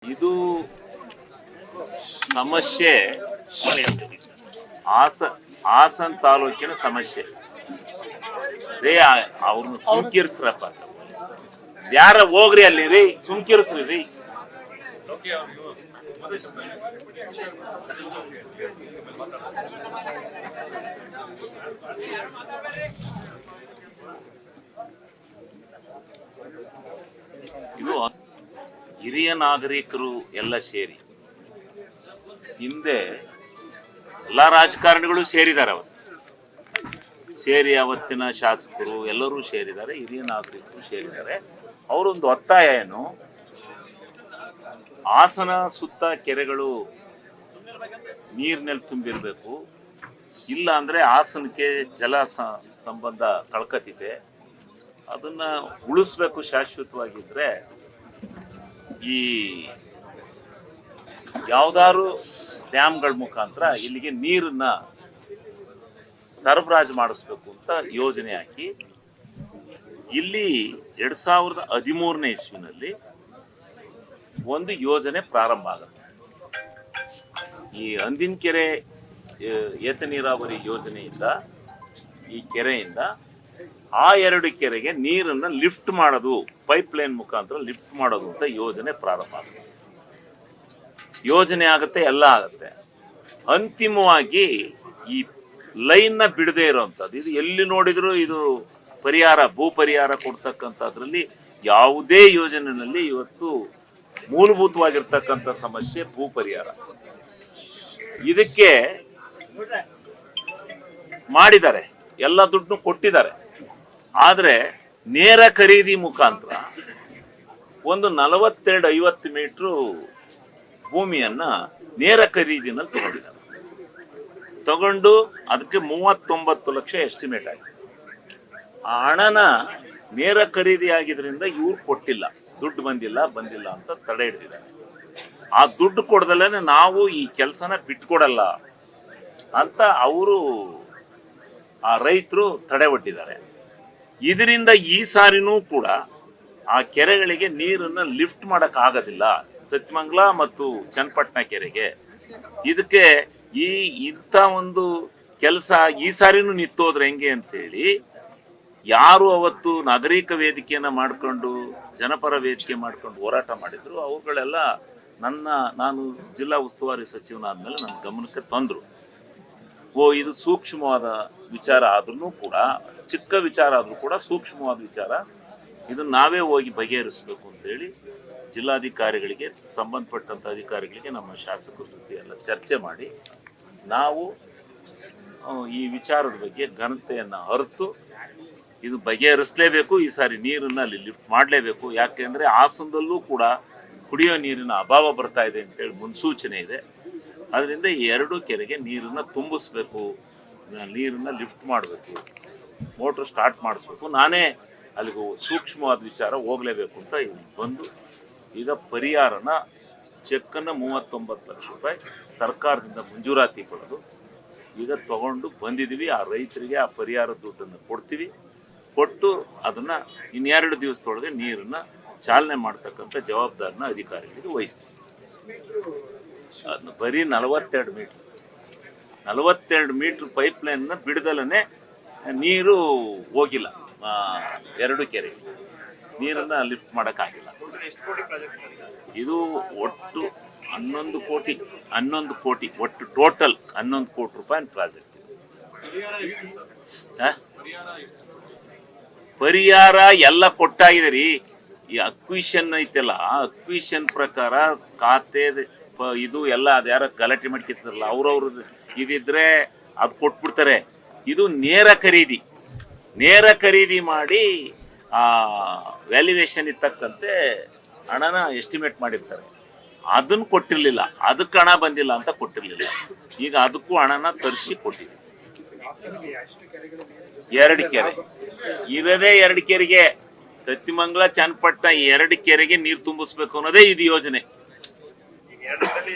ಇದು ಸಮಸ್ಯೆ ಹಾಸನ ತಾಲೂಕಿನ ಸಮಸ್ಯೆ. ಅವ್ರನ್ನ ಸುಮ್ಕಿರ್ಸ್ರಪ್ಪ, ಯಾರ ಹೋಗ್ರಿ ಅಲ್ಲಿ ರೀ, ಸುಮ್ಕಿರ್ಸ್ರಿ ರೀ. ಇದು ಹಿರಿಯ ನಾಗರಿಕರು ಎಲ್ಲ ಸೇರಿ, ಹಿಂದೆ ಎಲ್ಲ ರಾಜಕಾರಣಿಗಳು ಸೇರಿದ್ದಾರೆ, ಅವತ್ತಿನ ಶಾಸಕರು ಎಲ್ಲರೂ ಸೇರಿದ್ದಾರೆ, ಹಿರಿಯ ನಾಗರಿಕರು ಸೇರಿದ್ದಾರೆ. ಅವರೊಂದು ಒತ್ತಾಯ ಏನು, ಹಾಸನ ಸುತ್ತ ಕೆರೆಗಳು ನೀರಿನಲ್ಲಿ ತುಂಬಿರಬೇಕು, ಇಲ್ಲ ಅಂದ್ರೆ ಹಾಸನಕ್ಕೆ ಜಲ ಸಂಬಂಧ ಕಳ್ಕತ್ತಿದೆ, ಅದನ್ನ ಉಳಿಸ್ಬೇಕು ಶಾಶ್ವತವಾಗಿದ್ರೆ ಈ ಯಾವ್ದಾರು ಡ್ಯಾಮ್ಗಳ ಮುಖಾಂತರ ಇಲ್ಲಿಗೆ ನೀರನ್ನ ಸರಬರಾಜು ಮಾಡಿಸ್ಬೇಕು ಅಂತ ಯೋಜನೆ ಹಾಕಿ, ಇಲ್ಲಿ 2013ನೇ ಇಸ್ವಿನಲ್ಲಿ ಒಂದು ಯೋಜನೆ ಪ್ರಾರಂಭ ಆಗುತ್ತೆ. ಈ ಅಂದಿನ ಕೆರೆ ಏತ ನೀರಾವರಿ ಯೋಜನೆಯಿಂದ ಈ ಕೆರೆಯಿಂದ ಆ 2 ಕೆರೆಗೆ ನೀರನ್ನ ಲಿಫ್ಟ್ ಮಾಡೋದು, ಪೈಪ್ ಲೈನ್ ಮುಖಾಂತರ ಲಿಫ್ಟ್ ಮಾಡೋದು ಅಂತ ಯೋಜನೆ ಪ್ರಾರಂಭ ಆಗುತ್ತೆ. ಯೋಜನೆ ಆಗುತ್ತೆ, ಎಲ್ಲ ಆಗುತ್ತೆ. ಅಂತಿಮವಾಗಿ ಈ ಲೈನ್ ನ ಬಿಡದೆ ಇರೋಂಥದ್ದು, ಇದು ಎಲ್ಲಿ ನೋಡಿದ್ರು ಇದು ಪರಿಹಾರ, ಭೂ ಪರಿಹಾರ ಕೊಡ್ತಕ್ಕಂಥದ್ರಲ್ಲಿ ಯಾವುದೇ ಯೋಜನೆಯಲ್ಲಿ ಇವತ್ತು ಮೂಲಭೂತವಾಗಿರ್ತಕ್ಕಂಥ ಸಮಸ್ಯೆ ಭೂ ಪರಿಹಾರ. ಇದಕ್ಕೆ ಮಾಡಿದ್ದಾರೆ, ಎಲ್ಲ ದುಡ್ಡು ಕೊಟ್ಟಿದ್ದಾರೆ. ಆದ್ರೆ ನೇರ ಖರೀದಿ ಮುಖಾಂತರ ಒಂದು 42-50 ಮೀಟರ್ ಭೂಮಿಯನ್ನ ನೇರ ಖರೀದಿನಲ್ಲಿ ತಗೊಂಡು ಅದಕ್ಕೆ 39 ಲಕ್ಷ ಎಸ್ಟಿಮೇಟ್ ಆಗಿದೆ. ಆ ಹಣನ ನೇರ ಖರೀದಿ ಆಗಿದ್ರಿಂದ ಇವ್ರು ಕೊಟ್ಟಿಲ್ಲ, ದುಡ್ಡು ಬಂದಿಲ್ಲ ಅಂತ ತಡೆ ಹಿಡಿದಿದ್ದಾರೆ. ಆ ದುಡ್ಡು ಕೊಡದಲ್ಲೇ ನಾವು ಈ ಕೆಲಸನ ಬಿಟ್ಕೊಡಲ್ಲ ಅಂತ ಅವರು, ಆ ರೈತರು ತಡೆ ಒಡ್ಡಿದ್ದಾರೆ. ಇದರಿಂದ ಈ ಸಾರಿನೂ ಕೂಡ ಆ ಕೆರೆಗಳಿಗೆ ನೀರನ್ನ ಲಿಫ್ಟ್ ಮಾಡಕ್ ಆಗೋದಿಲ್ಲ, ಸತ್ಯಮಂಗಲ ಮತ್ತು ಚನ್ನಪಟ್ಟಣ ಕೆರೆಗೆ. ಇದಕ್ಕೆ ಇಂಥ ಒಂದು ಕೆಲಸ ಈ ಸಾರಿನೂ ನಿಂತೋದ್ರೆ ಹೆಂಗೆ ಅಂತೇಳಿ ಯಾರು ಅವತ್ತು ನಾಗರಿಕ ವೇದಿಕೆಯನ್ನ ಮಾಡ್ಕೊಂಡು, ಜನಪರ ವೇದಿಕೆ ಮಾಡ್ಕೊಂಡು ಹೋರಾಟ ಮಾಡಿದ್ರು, ಅವುಗಳೆಲ್ಲ ನಾನು ಜಿಲ್ಲಾ ಉಸ್ತುವಾರಿ ಸಚಿವನಾದ್ಮೇಲೆ ನನ್ನ ಗಮನಕ್ಕೆ ತಂದ್ರು. ಇದು ಸೂಕ್ಷ್ಮವಾದ ವಿಚಾರ ಆದ್ರೂ ಕೂಡ, ಚಿಕ್ಕ ವಿಚಾರ ಆದ್ರೂ ಕೂಡ ಸೂಕ್ಷ್ಮವಾದ ವಿಚಾರ, ಇದನ್ನ ನಾವೇ ಹೋಗಿ ಬಗೆಹರಿಸಬೇಕು ಅಂತೇಳಿ ಜಿಲ್ಲಾಧಿಕಾರಿಗಳಿಗೆ, ಸಂಬಂಧಪಟ್ಟಂತ ಅಧಿಕಾರಿಗಳಿಗೆ, ನಮ್ಮ ಶಾಸಕರ ಜೊತೆ ಎಲ್ಲ ಚರ್ಚೆ ಮಾಡಿ ನಾವು ಈ ವಿಚಾರದ ಬಗ್ಗೆ ಘನತೆಯನ್ನ ಅರಿತು ಇದು ಬಗೆಹರಿಸಲೇಬೇಕು. ಈ ಸಾರಿ ನೀರನ್ನ ಅಲ್ಲಿ ಲಿಫ್ಟ್ ಮಾಡಲೇಬೇಕು. ಯಾಕೆಂದ್ರೆ ಹಾಸನದಲ್ಲೂ ಕೂಡ ಕುಡಿಯೋ ನೀರಿನ ಅಭಾವ ಬರ್ತಾ ಇದೆ ಅಂತೇಳಿ ಮುನ್ಸೂಚನೆ ಇದೆ. ಅದರಿಂದ ಈ 2 ಕೆರೆಗೆ ನೀರನ್ನ ತುಂಬಿಸ್ಬೇಕು, ನೀರನ್ನ ಲಿಫ್ಟ್ ಮಾಡಬೇಕು, ಮೋಟ್ರ್ ಸ್ಟಾರ್ಟ್ ಮಾಡಿಸ್ಬೇಕು. ನಾನೇ ಅಲ್ಲಿಗೂ ಸೂಕ್ಷ್ಮವಾದ ವಿಚಾರ ಹೋಗ್ಲೇಬೇಕು ಅಂತ ಬಂದು ಈಗ ಪರಿಹಾರನ ಚೆಕ್ಕನ್ನು 39 ಲಕ್ಷ ರೂಪಾಯಿ ಸರ್ಕಾರದಿಂದ ಮಂಜೂರಾತಿ ಪಡೆದು ಈಗ ತಗೊಂಡು ಬಂದಿದ್ದೀವಿ. ಆ ರೈತರಿಗೆ ಆ ಪರಿಹಾರ ದುಡ್ಡನ್ನು ಕೊಟ್ಟು ಅದನ್ನ ಇನ್ನು 2 ದಿವಸದೊಳಗೆ ನೀರನ್ನ ಚಾಲನೆ ಮಾಡ್ತಕ್ಕಂಥ ಜವಾಬ್ದಾರಿನ ಅಧಿಕಾರಿಗಳಿಗೆ ವಹಿಸ್ತೀವಿ. ಅದನ್ನ ಬರೀ 42 ಮೀಟರ್ ಪೈಪ್ ಲೈನ್ ಬಿಡದಲ್ಲೇ ನೀರು ಹೋಗಿಲ್ಲ, 2 ಕೆರೆ ನೀರನ್ನ ಲಿಫ್ಟ್ ಮಾಡಕ್ಕಾಗಿಲ್ಲ. ಇದು ಒಟ್ಟು 11 ಕೋಟಿ ಒಟ್ಟು ಟೋಟಲ್ 11 ಕೋಟಿ ರೂಪಾಯಿ ಪ್ರಾಜೆಕ್ಟ್. ಪರಿಹಾರ ಎಲ್ಲ ಕೊಟ್ಟಾಗಿದೆ ರೀ. ಈ ಅಕ್ವಿಷನ್ ಐತೆಲ್ಲ, ಅಕ್ವಿಷನ್ ಪ್ರಕಾರ ಖಾತೆ ಇದು ಎಲ್ಲ ಅದ್ಯಾರ ಗಲಾಟೆ ಮಾಡ್ಕಿರ್ತಾರಲ್ಲ, ಅವ್ರವ್ರ ಇದಿದ್ರೆ ಅದು ಕೊಟ್ಬಿಡ್ತಾರೆ. ಇದು ನೇರ ಖರೀದಿ ಮಾಡಿ ಆ ವ್ಯಾಲ್ಯೂಯೇಷನ್ ಇತ್ತಕ್ಕಂತೆ ಹಣನ ಎಸ್ಟಿಮೇಟ್ ಮಾಡಿರ್ತಾರೆ. ಅದನ್ನ ಕೊಟ್ಟಿರ್ಲಿಲ್ಲ, ಅದಕ್ಕೆ ಹಣ ಬಂದಿಲ್ಲ ಅಂತ ಕೊಟ್ಟಿರ್ಲಿಲ್ಲ. ಈಗ ಅದಕ್ಕೂ ಹಣನ ತರಿಸಿ ಕೊಟ್ಟಿದೆ. 2 ಕೆರೆ ಇರದೇ 2 ಕೆರೆಗೆ, ಸತ್ಯಮಂಗಲ ಚನ್ನಪಟ್ಟಣ 2 ಕೆರೆಗೆ ನೀರು ತುಂಬಿಸ್ಬೇಕು ಅನ್ನೋದೇ ಇದು ಯೋಜನೆ.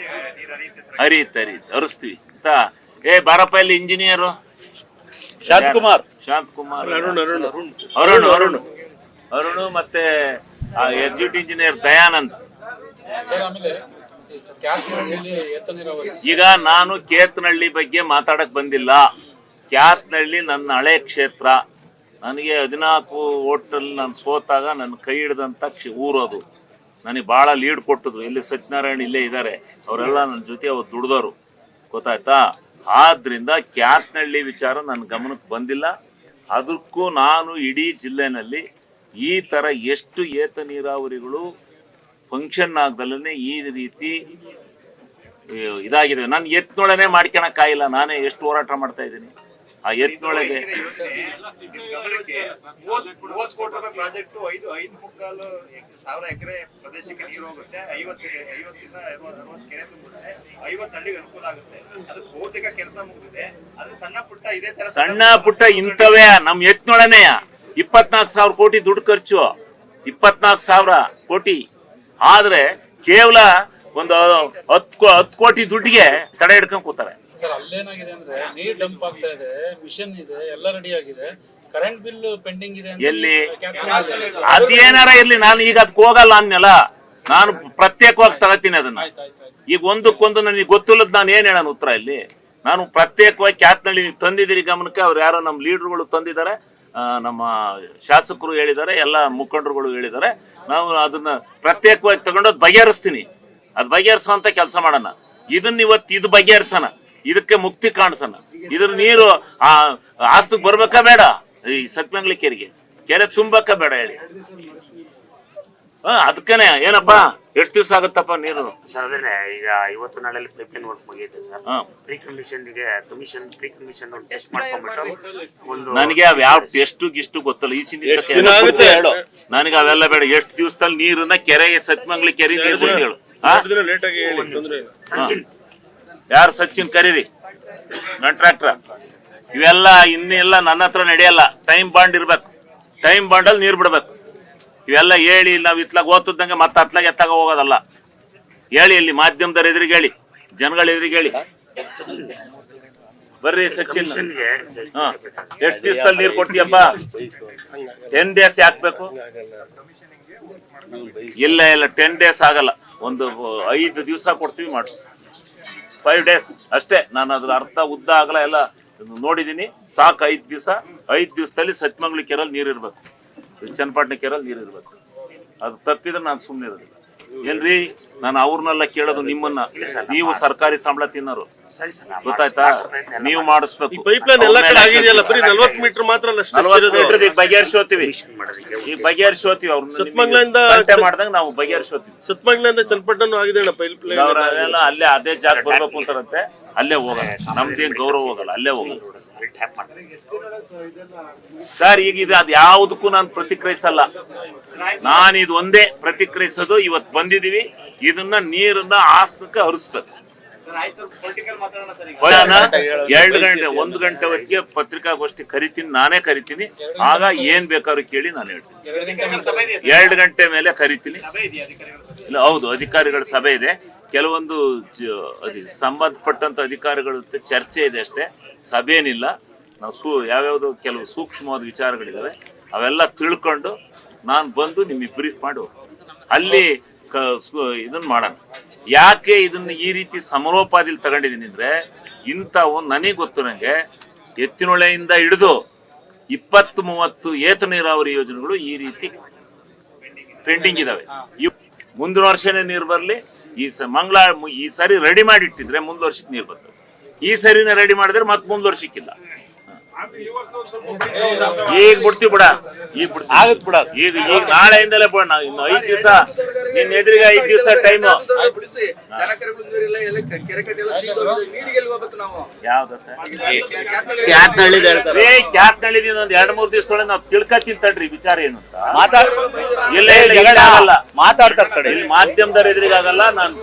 ಹರಿಸ್ತೀವಿ ಅಂತ. ಬಾರಪ್ಪ ಇಲ್ಲಿ ಇಂಜಿನಿಯರು ಶಾಂತಕುಮಾರ್, ಅರುಣ್ ಮತ್ತೆ ಎಕ್ಸಿಕ್ಯೂಟಿವ್ ಇಂಜಿನಿಯರ್ ದಯಾನಂದ್ ಈಗ ನಾನು ಕೇತನಹಳ್ಳಿ ಬಗ್ಗೆ ಮಾತಾಡಕ್ ಬಂದಿಲ್ಲ. ಕ್ಯಾತನಹಳ್ಳಿ ನನ್ನ ಹಳೆ ಕ್ಷೇತ್ರ. ನನಗೆ 14 ಓಟಲ್ಲಿ ನಾನು ಸೋತಾಗ ನನ್ನ ಕೈ ಹಿಡಿದಂತ ಊರದು. ನನಗೆ ಬಹಳ ಲೀಡ್ ಕೊಟ್ಟಿದ್ರು. ಇಲ್ಲಿ ಸತ್ಯನಾರಾಯಣ ಇಲ್ಲೇ ಇದ್ದಾರೆ, ಅವರೆಲ್ಲ ನನ್ನ ಜೊತೆ ಅವ್ರು ದುಡ್ದವರು, ಗೊತ್ತಾಯ್ತಾ. ಆದ್ರಿಂದ ಕ್ಯಾತನಹಳ್ಳಿ ವಿಚಾರ ನನ್ನ ಗಮನಕ್ಕೆ ಬಂದಿಲ್ಲ. ಅದಕ್ಕೂ ನಾನು ಇಡೀ ಜಿಲ್ಲೆನಲ್ಲಿ ಈ ತರ ಎಷ್ಟು ಏತ ನೀರಾವರಿಗಳು ಫಂಕ್ಷನ್ ಆಗದಲ್ಲೇ ಈ ರೀತಿ ಇದಾಗಿದೆ. ನಾನು ಎತ್ನೊಳನೆ ಮಾಡ್ಕೊಳಕ್ಕಾಗಿಲ್ಲ. ನಾನೇ ಎಷ್ಟು ಹೋರಾಟ ಮಾಡ್ತಾ ಇದ್ದೀನಿ ಆ ಎತ್ನೊಳಗೆ. ಸಣ್ಣ ಪುಟ್ಟ ಇಂಥವೇ ನಮ್ ಎತ್ನೊಳನೆ 24,000 ಕೋಟಿ ದುಡ್ಡು ಖರ್ಚು, 24,000 ಕೋಟಿ. ಆದ್ರೆ ಕೇವಲ ಒಂದು 10 ಕೋಟಿ ದುಡ್ಡಿಗೆ ತಡೆ ಹಿಡ್ಕೊಂಡ್ ಕೂತಾರೆ. ಸರ್ ಅಲ್ಲೇನಾಗಿದೆ ಅಂದ್ರೆ ನೀರ್ ಡಂಪ್ ಆಗ್ತಾ ಇದೆ, ಮಿಷನ್ ಇದೆ, ಎಲ್ಲ ರೆಡಿ ಆಗಿದೆ, ಕರೆಂಟ್ ಬಿಲ್ ಪೆಂಡಿಂಗ್ ಇದೆ. ಎಲ್ಲಿ ಅದೇನಾರ ಇರ್ಲಿ, ನಾನು ಈಗ ಅದಕ್ಕೆ ಹೋಗಲ್ಲ ಅನ್ನಲ್ಲ. ನಾನು ಪ್ರತ್ಯೇಕವಾಗಿ ತಗೋತೀನಿ ಅದನ್ನ. ಈಗ ಒಂದಕ್ಕೊಂದು ನನಗೆ ಗೊತ್ತಿಲ್ಲದ ನಾನು ಏನ್ ಹೇಳೋಣ ಉತ್ತರ ಇಲ್ಲಿ. ನಾನು ಪ್ರತ್ಯೇಕವಾಗಿ ಕ್ಯಾತನಹಳ್ಳಿ ತಂದಿದ್ದೀರಿ ಗಮನಕ್ಕೆ. ಅವ್ರು ಯಾರೋ ನಮ್ಮ ಲೀಡರ್ಗಳು ತಂದಿದ್ದಾರೆ, ನಮ್ಮ ಶಾಸಕರು ಹೇಳಿದ್ದಾರೆ, ಎಲ್ಲ ಮುಖಂಡರುಗಳು ಹೇಳಿದ್ದಾರೆ. ನಾವು ಅದನ್ನ ಪ್ರತ್ಯೇಕವಾಗಿ ತಗೊಂಡೋದ್ ಬಗೆಹರಿಸ್ತೀನಿ. ಅದ್ ಬಗೆಹರಿಸುವಂತ ಕೆಲಸ ಮಾಡೋಣ. ಇದನ್ನ ಇವತ್ತು ಇದು ಬಗೆಹರಿಸೋಣ, ಇದಕ್ಕೆ ಮುಕ್ತಿ ಕಾಣಿಸೋಣ. ಇದ್ರ ನೀರು ಆಸ್ತಕ್ ಬರ್ಬೇಕಾ ಬೇಡ? ಈ ಸತ್ಯಮಂಗಲ ಕೆರೆ ತುಂಬಕ್ಕ ಬೇಡ ಹೇಳಿ. ಅದಕ್ಕೇನೆ ಏನಪ್ಪಾ ಎಷ್ಟು ದಿವಸ ಆಗುತ್ತಪ್ಪ ನೀರು? ಸರ್ ಅದೇ ಈಗ ಇವತ್ತು ನಾಳೆಲ್ಲಿ ಪೈಪ್ಲೈನ್ ವರ್ಕ್ ಮುಗಿಯುತ್ತೆ ಸರ್. ಪ್ರೀ ಕಮಿಷನ್ ಟೆಸ್ಟ್ ಮಾಡ್ಕೊಂಡ್ಬಿಟ್ಟು ಒಂದು ನನಗೆ ಅವ್ ಯಾವ ಟೆಸ್ಟ್ ಗಿಷ್ಟು ಗೊತ್ತಲ್ಲ. ಈ ನನಗೆ ಅವೆಲ್ಲ ಬೇಡ. ಎಷ್ಟು ದಿವಸದಲ್ಲಿ ನೀರನ್ನ ಕೆರೆ ಸತ್ಯಮಂಗಲ ಕೆರೆ ಸೇರ್ಬಿಟ್ಟು ಹೇಳು. ಯಾರು ಸಚಿನ್ ಕರೀರಿ ಕಾಂಟ್ರಾಕ್ಟರ್. ಇವೆಲ್ಲ ಇನ್ನೆಲ್ಲ ನನ್ನ ಹತ್ರ ನಡೆಯಲ್ಲ. ಟೈಮ್ ಬಾಂಡ್ ಇರ್ಬೇಕು, ಟೈಮ್ ಬಾಂಡ್ ಅಲ್ಲಿ ನೀರ್ ಬಿಡ್ಬೇಕು. ಇವೆಲ್ಲ ಹೇಳಿ ನಾವ್ ಇತ್ಲಾಗ ಓದ್ತಿದ್ದಂಗೆ ಮತ್ತೆ ಅತ್ಲಾಗ ಎತ್ತಾಗ ಹೋಗೋದಲ್ಲ. ಹೇಳಿ ಇಲ್ಲಿ ಮಾಧ್ಯಮದವ್ರ ಎದುರಿಗೆ ಹೇಳಿ, ಜನಗಳ ಎದುರಿಗೆ ಹೇಳಿ. ಬರ್ರಿ ಸಚಿನ್, ಎಷ್ಟು ದಿವಸದಲ್ಲಿ ನೀರ್ ಕೊಡ್ತೀಯಪ್ಪ? 10 days ಹಾಕ್ಬೇಕು? ಇಲ್ಲ 10 days ಆಗಲ್ಲ. ಒಂದು 5 ದಿವಸ ಕೊಡ್ತೀವಿ ಮಾಡು. 5 days ಅಷ್ಟೇ. ನಾನು ಅದ್ರ ಅರ್ಥ ಉದ್ದ ಆಗಲ್ಲ ಎಲ್ಲ ನೋಡಿದೀನಿ. ಸಾಕು 5 ದಿವಸ. 5 ದಿವಸದಲ್ಲಿ ಸತ್ಯಮಂಗಲ ಕೆರೆಯಲ್ಲಿ ನೀರ್ ಇರ್ಬೇಕು, ಚನ್ನಪಟ್ಟಣ ಕೆರೆಯಲ್ಲಿ ನೀರ್ ಇರ್ಬೇಕು. ಅದು ತಪ್ಪಿದ್ರೆ ನಾನು ಸುಮ್ಮನೆ ಇರೋದಿಲ್ಲ. ಏನ್ರಿ, ನಾನು ಅವ್ರನ್ನೆಲ್ಲ ಕೇಳೋದು ನಿಮ್ಮನ್ನ. ನೀವು ಸರ್ಕಾರಿ ಸಂಬಳ ತಿನ್ನೋರು, ಗೊತ್ತಾಯ್ತಾ? ನೀವು ಮಾಡಿಸ್ಬೇಕು. ಬಗೆಹರಿಸೋತೀವಿ, ಈಗ ಬಗೆಹರಿಸೋತೀವಿ. ಅವ್ರನ್ನ ಮಾಡ್ದಂಗ ನಾವು ಬಗೆಹರಿಸೋತೀವಿ. ಸತ್ಮಂಗಲಿಂದ ಚನ್ನಪಟ್ಟಣ ಆಗಿದೆ ಅವರೆಲ್ಲ ಅಲ್ಲೇ ಅದೇ ಜಾಗ ಬರ್ಬೇಕು ಅಂತಾರಂತೆ. ಅಲ್ಲೇ ಹೋಗಲ್ಲ, ನಮ್ದೇನ್ ಗೌರವ ಹೋಗಲ್ಲ, ಅಲ್ಲೇ ಹೋಗಲ್ಲ ಸರ್. ಈಗ ಇದು ಅದ್ ಯಾವುದಕ್ಕೂ ನಾನು ಪ್ರತಿಕ್ರಿಯಿಸಲ್ಲ. ನಾನು ಇದು ಒಂದೇ ಪ್ರತಿಕ್ರಿಯಿಸೋದು. ಇವತ್ತು ಬಂದಿದೀವಿ, ಇದನ್ನ ನೀರನ್ನ ಆಸ್ತಕ್ಕೆ ಹರಿಸ್ಬೇಕು. 2 ಗಂಟೆ 1 ಗಂಟೆ ಹೊತ್ತಿಗೆ ಪತ್ರಿಕಾಗೋಷ್ಠಿ ಕರಿತೀನಿ, ನಾನೇ ಕರಿತೀನಿ. ಆಗ ಏನ್ ಬೇಕಾದ್ರೂ ಕೇಳಿ ನಾನು ಹೇಳ್ತೀನಿ. 2 ಗಂಟೆ ಮೇಲೆ ಕರಿತೀನಿ. ಇಲ್ಲ, ಹೌದು, ಅಧಿಕಾರಿಗಳ ಸಭೆ ಇದೆ. ಕೆಲವೊಂದು ಸಂಬಂಧಪಟ್ಟಂತ ಅಧಿಕಾರಿಗಳ ಚರ್ಚೆ ಇದೆ ಅಷ್ಟೇ, ಸಭೆನಿಲ್ಲ. ನಾವು ಯಾವ್ಯಾವ್ದು ಕೆಲವು ಸೂಕ್ಷ್ಮವಾದ ವಿಚಾರಗಳಿದಾವೆ, ಅವೆಲ್ಲ ತಿಳ್ಕೊಂಡು ನಾನು ಬಂದು ನಿಮಗೆ ಬ್ರೀಫ್ ಮಾಡು. ಅಲ್ಲಿ ಇದನ್ನ ಮಾಡೋಣ. ಯಾಕೆ ಇದನ್ನ ಈ ರೀತಿ ಸಮರೋಪಾದಿಲಿ ತಗೊಂಡಿದ್ದೀನಿ ಅಂದ್ರೆ, ಇಂಥವು ನನಗೆ ಗೊತ್ತು. ನಂಗೆ ಎತ್ತಿನೊಳೆಯಿಂದ ಹಿಡಿದು 20-30 ಏತ ನೀರಾವರಿ ಯೋಜನೆಗಳು ಈ ರೀತಿ ಪೆಂಡಿಂಗ್ ಇದಾವೆ. ಮುಂದಿನ ವರ್ಷನೇ ನೀರು ಬರ್ಲಿ. ಈ ಸರಿ ರೆಡಿ ಮಾಡಿ ಇಟ್ಟಿದ್ರೆ ಮುಂದ್ ವರ್ಷಕ್ಕೆ ನೀರು ಬರ್ತದೆ. ಈ ಸರಿನ ರೆಡಿ ಮಾಡಿದ್ರೆ ಮತ್ತೆ ಮುಂದ್ ವರ್ಷಕ್ಕಿಲ್ಲ. ಈಗ ಬಿಡ್ತೀವಿ ಬಿಡ, ಈಗ ಆಗತ್ ಬಿಡ. ಈಗ ನಾಳೆಯಿಂದಲೇ ಬಿಡ. ಇನ್ನು 5 ದಿವಸ ನಿನ್ನ ಎದುರಿಗೆ 5 ದಿವಸ ಟೈಮ್. ಕ್ಯಾತ್ನಳ್ಳಿದಿಂದ ಒಂದ್ 2-3 ದಿವಸದೊಳಗೆ ನಾವು ತಿಳ್ಕೊತೀನಿ ತಡ್ರಿ ವಿಚಾರ ಏನು ಅಂತ. ಮಾತಾಡ್ತಾರೆ ಇಲ್ಲಿ ಮಾಧ್ಯಮದವ್ರ ಎದುರಿಗೆ ಆಗಲ್ಲ. ನಾನು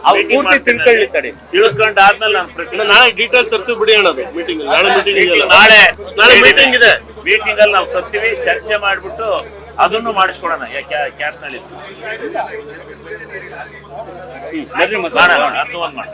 ತಿಳ್ಕೊಂಡ್ ಆದ್ಮೇಲೆ ನಾನು ನಾಳೆ ಡೀಟೇಲ್ ತರ್ತೀವಿ ಬಿಡಿ ಅನ್ನೋದು ಮೀಟಿಂಗ್. ನಾಳೆ ಮೀಟಿಂಗ್ ಇದೆ. ಮೀಟಿಂಗ್ ಅಲ್ಲಿ ನಾವು ತರ್ತೀವಿ, ಚರ್ಚೆ ಮಾಡ್ಬಿಟ್ಟು ಅದನ್ನು ಮಾಡಿಸ್ಕೊಡೋಣ. ಕ್ಯಾತ್ನಳ್ಳಿ ಅದನ್ನು ಒಂದ್ ಮಾಡಿ